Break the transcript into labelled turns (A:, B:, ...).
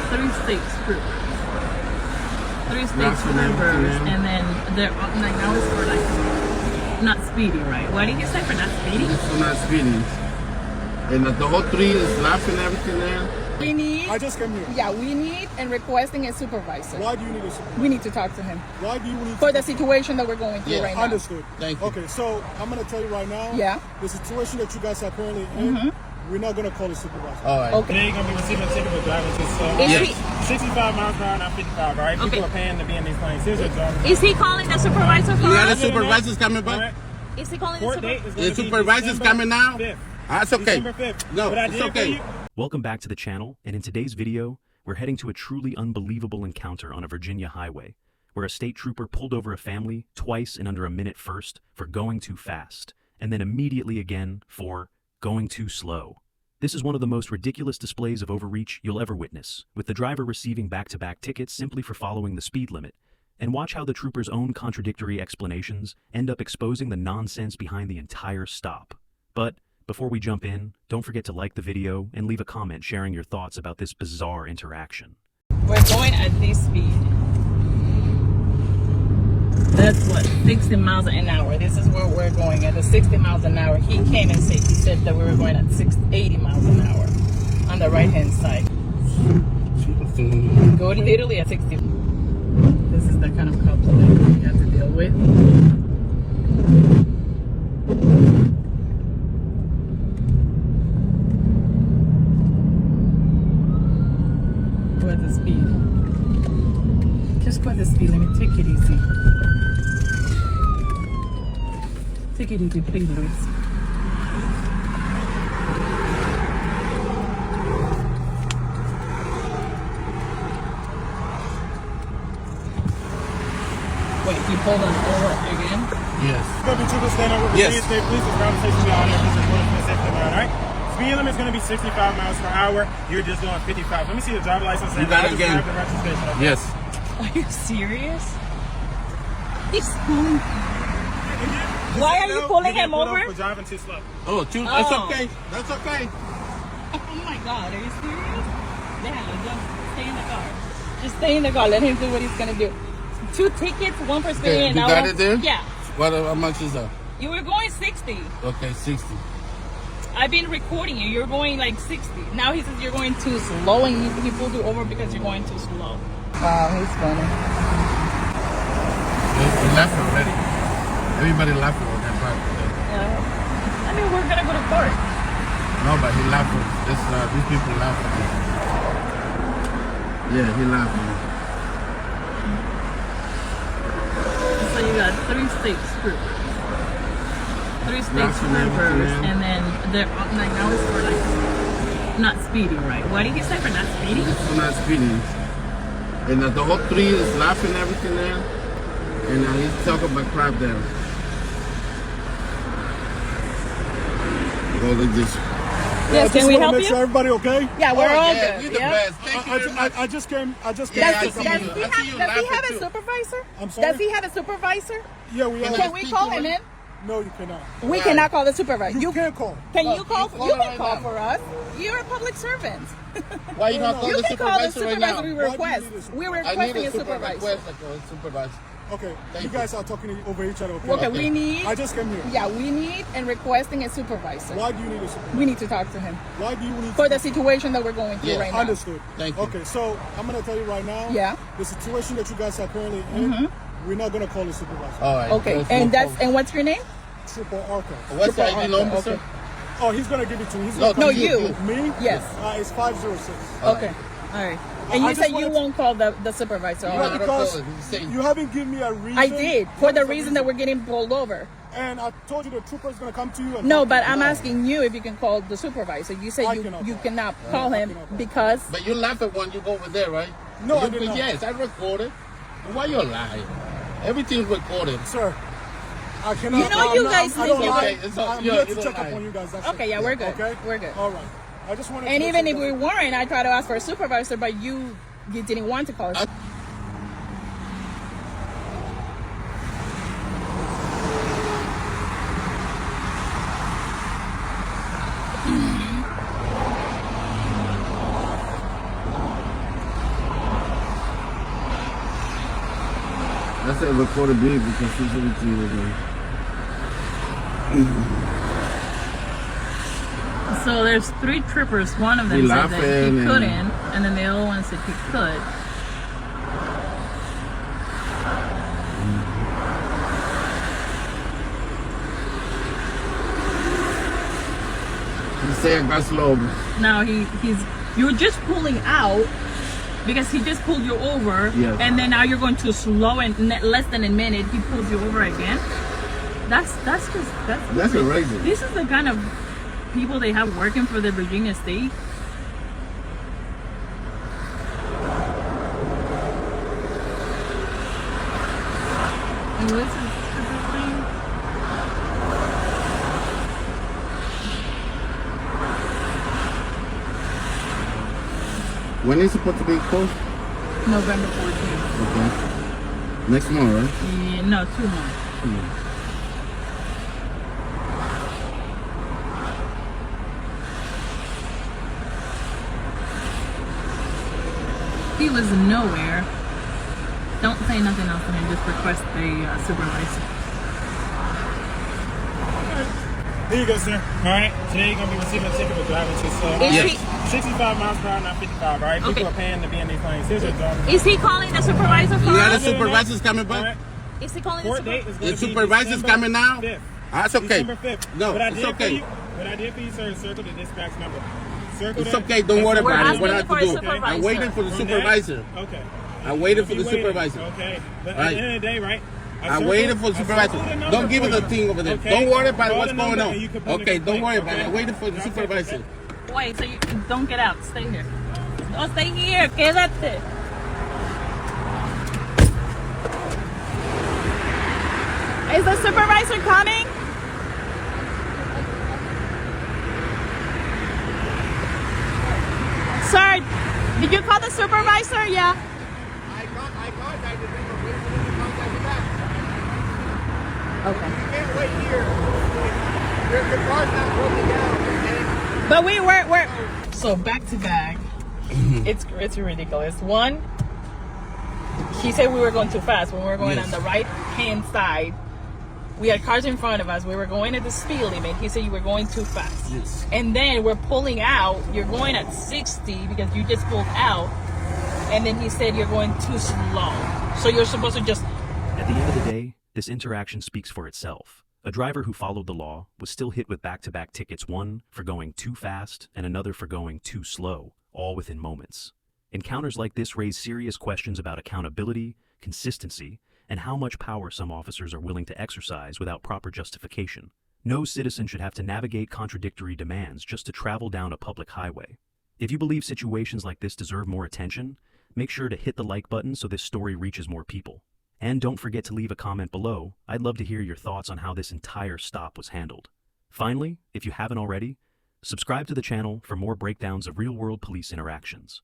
A: 3 state troopers. 3 state troopers, and then they're like now it's for like not speeding, right? Why did you say for not speeding?
B: It's for not speeding. And the whole 3 is laughing everything there.
A: We need.
C: I just came here.
A: Yeah, we need and requesting a supervisor.
C: Why do you need a supervisor?
A: We need to talk to him
C: Why do you need
A: for the situation that we're going through right now.
C: Understood.
B: Thank you.
C: Okay, so I'm going to tell you right now.
A: Yeah.
C: The situation that you guys are currently in, we're not going to call a supervisor.
B: All right.
A: Okay.
D: They're going to be receiving a ticket for driving too slow.
A: Is
B: Yes.
A: he
D: 65 miles per hour, not 55, right?
A: Okay.
D: People are paying to be in these planes. Here's your driver.
A: is he calling the supervisor for
B: You got
A: us?
B: the supervisors coming
D: All
B: back?
D: right.
A: Is he calling the
D: Court date
A: supervisor?
D: is
B: The
D: going to be
B: supervisor's
D: December
B: coming now?
D: 5th.
B: That's okay.
D: December 5th.
B: No,
D: What I
B: it's
D: did for
B: okay.
D: you-
E: Welcome back to the channel, and in today's video, we're heading to a truly unbelievable encounter on a Virginia highway, where a state trooper pulled over a family twice in under a minute first for going too fast, and then immediately again for going too slow. This is one of the most ridiculous displays of overreach you'll ever witness, with the driver receiving back-to-back tickets simply for following the speed limit. And watch how the trooper's own contradictory explanations end up exposing the nonsense behind the entire stop. But before we jump in, don't forget to like the video and leave a comment sharing your thoughts about this bizarre interaction.
A: We're going at this speed. That's what, 60 miles an hour. This is where we're going at the 60 miles an hour. He came and said that we were going at 80 miles an hour on the right hand side. Go literally at 60. This is the kind of couple that we have to deal with. Go at the speed. Just go at the speed limit. Take it easy. Take it easy, please, Luis. Wait, you pulled on over again?
B: Yes.
D: Going to be troopers standing over.
B: Yes.
D: Please, this conversation be on here. This is going to be safety line, all right? Speed limit is going to be 65 miles per hour. You're just doing 55. Let me see the driver license.
B: You got it
D: Just
B: again.
D: grab the registration, okay?
B: Yes.
A: Are you serious? He's pulling. Why are you pulling him over?
D: For driving too slow.
B: Oh, that's
A: Oh.
B: okay. That's okay.
A: Oh my God, are you serious? Yeah, just stay in the car. Just stay in the car. Let him do what he's gonna do. 2 tickets, 1 for speeding.
B: Okay,
A: and
B: you
A: now
B: got it there?
A: Yeah.
B: How much is that?
A: You were going 60.
B: Okay, 60.
A: I've been recording you. You're going like 60. Now he says you're going too slow, and he pulled you over because you're going too slow. Wow, he's funny.
B: He left already. Everybody left on that part.
A: Yeah. I mean, we're gonna go to court.
B: No, but he laughed. These people laughed. Yeah, he laughed.
A: So you got 3 state troopers. 3 state
B: Laughing
A: troopers,
B: everything.
A: and then they're like now it's for like not speeding, right? Why did you say for not speeding?
B: It's for not speeding. And the whole 3 is laughing everything there. And he's talking about crap there. Go like this.
A: Yes, can we
C: wanna
A: help
C: make
A: you?
C: sure everybody okay?
A: Yeah, we're all
B: yeah,
A: good.
B: You're the
A: Yeah.
B: best. Thank you very much.
C: I just came.
B: Yeah, I
A: Does
B: see
A: he
B: you.
A: have,
B: I see you
A: does he
B: laughing
A: have
B: too.
A: a supervisor?
C: I'm sorry?
A: Does he have a supervisor?
C: Yeah, we are.
A: Can we call him in?
C: No, you cannot.
A: We cannot call the supervisor.
C: You can't call.
A: Can
B: No,
A: you call?
B: you call
A: You
B: it
A: can
B: right
A: call
B: now.
A: for us. You're a public servant.
B: Why you not call
A: You
B: the
A: can call the
B: supervisor right
A: supervisor.
B: now?
A: We
C: Why do you
A: request.
C: need a supervisor?
A: We're
B: I need
A: requesting
B: a
A: a supervisor.
B: request a supervisor.
C: Okay,
B: Thank
C: you
B: you.
C: guys are talking over each other. Okay.
A: Okay, we need.
C: I just came here.
A: Yeah, we need and requesting a supervisor.
C: Why do you need a supervisor?
A: We need to talk to him
C: Why do you need
A: for the situation that we're going through
B: Yeah.
A: right now.
C: Understood.
B: Thank you.
C: Okay, so I'm gonna tell you right now.
A: Yeah.
C: The situation that you guys are currently in, we're not gonna call a supervisor.
B: All right.
A: Okay,
B: that's
A: and
B: no
A: that's
B: problem.
A: and what's your name?
C: Triple Arca.
B: What's the ID
A: Arthur,
B: number,
A: okay.
B: sir?
C: Oh, he's gonna give it to you. He's
B: No,
C: gonna
A: No,
C: come-
A: you.
C: Me?
A: Yes.
C: It's 506.
A: Okay, all right. And
C: I
A: you
C: just
A: said you
C: wanted to-
A: won't call the supervisor.
B: You
A: all right?
B: gotta
C: because
B: call it. He's saying-
C: you haven't given me a reason.
A: I did for
C: What
A: the
C: is
A: reason that we're getting pulled over.
C: And I told you the trooper is gonna come to you. And
A: No,
C: talk to
A: but
C: you.
A: I'm asking you if you can call the supervisor. You say
C: I
A: you
C: cannot
A: you
C: call.
A: cannot call
C: I
A: him
C: cannot call.
A: because
B: But you laugh at when you go over there, right?
C: No, I
B: You-
C: did not.
B: Yes, I recorded. Why you lying? Everything's recorded.
C: Sir, I cannot.
A: You know you guys
C: I
A: think
C: don't
A: you're-
C: lie.
B: Okay, it's all-
C: I'm
B: yeah,
C: here
B: you
C: to
B: don't
C: check
B: lie.
C: up on you guys. That's
A: Okay,
C: it.
A: yeah, we're good.
C: Okay,
A: We're good.
C: All right. I just wanted.
A: and
C: to
A: even
C: make
A: if
C: sure
A: we
C: that-
A: weren't, I tried to ask for a supervisor, but you didn't want to call us.
B: That's a recorded beat because she's everything again.
A: So there's 3 trippers. One of them
B: He
A: said that he
B: laughing
A: couldn't,
B: and-
A: and then the other one said he could.
B: He said got slow.
A: Now you're just pulling out because he just pulled you over,
B: Yes.
A: and then now you're going too slow, and less than a minute he pulls you over again. That's
B: crazy.
A: This is the kind of people they have working for the Virginia state. And what's his name?
B: When is it supposed to be closed?
A: November 14th.
B: Okay. Next month, right?
A: Yeah, no, 2 months. He was nowhere. Don't say nothing else to him. Just request a supervisor.
D: Here you go, sir. All right. Today you're gonna be receiving a ticket for driving too slow.
A: Is
B: Yes.
A: he
D: 65 miles per hour, not 55. All right.
A: Okay.
D: People are paying to be in these lanes. Here's your driver.
A: is he calling the supervisor for
B: Yeah, the
A: us?
B: supervisor's coming
D: All right.
B: back.
A: Is he calling the
D: Court date
A: supervisor?
D: is going
B: The
D: to be
B: supervisor's
D: December
B: coming now?
D: 5th.
B: That's okay.
D: December 5th.
B: No,
D: What I
B: it's
D: did
B: okay.
D: For you, what I did for you, sir, is circle the dispatch number. Circle
B: It's
D: that.
B: okay. Don't worry
A: We're
B: about it. What I
A: asking
B: have to
A: for a
B: do.
A: supervisor.
B: I'm waiting for the
D: From that-
B: supervisor.
D: Okay.
B: I'm waiting for
D: You'll
B: the
D: be waiting.
B: supervisor.
D: Okay. But at
B: Right.
D: the end of the day, right?
B: I'm waiting for the supervisor. Don't give it the thing over there. Don't worry about what's going on. Okay, don't worry about it. I'm waiting for the supervisor.
A: Wait, so you don't get out. Stay here. No, stay here. Quédate. Is the supervisor coming? Sir, did you call the supervisor? Yeah.
B: I contacted them, but waiting for them to contact me back.
A: Okay.
B: You can't wait here. Your car's not broken down, okay?
A: But we're so back to back. It's ridiculous. One, he said we were going too fast when we were going
B: Yes.
A: on the right hand side. We had cars in front of us. We were going at the speed limit. He said you were going too fast.
B: Yes.
A: And then we're pulling out. You're going at 60 because you just pulled out. And then he said you're going too slow. So you're supposed to just.
E: At the end of the day, this interaction speaks for itself. A driver who followed the law was still hit with back-to-back tickets, one for going too fast and another for going too slow, all within moments. Encounters like this raise serious questions about accountability, consistency, and how much power some officers are willing to exercise without proper justification. No citizen should have to navigate contradictory demands just to travel down a public highway. If you believe situations like this deserve more attention, make sure to hit the like button so this story reaches more people. And don't forget to leave a comment below. I'd love to hear your thoughts on how this entire stop was handled. Finally, if you haven't already, subscribe to the channel for more breakdowns of real-world police interactions.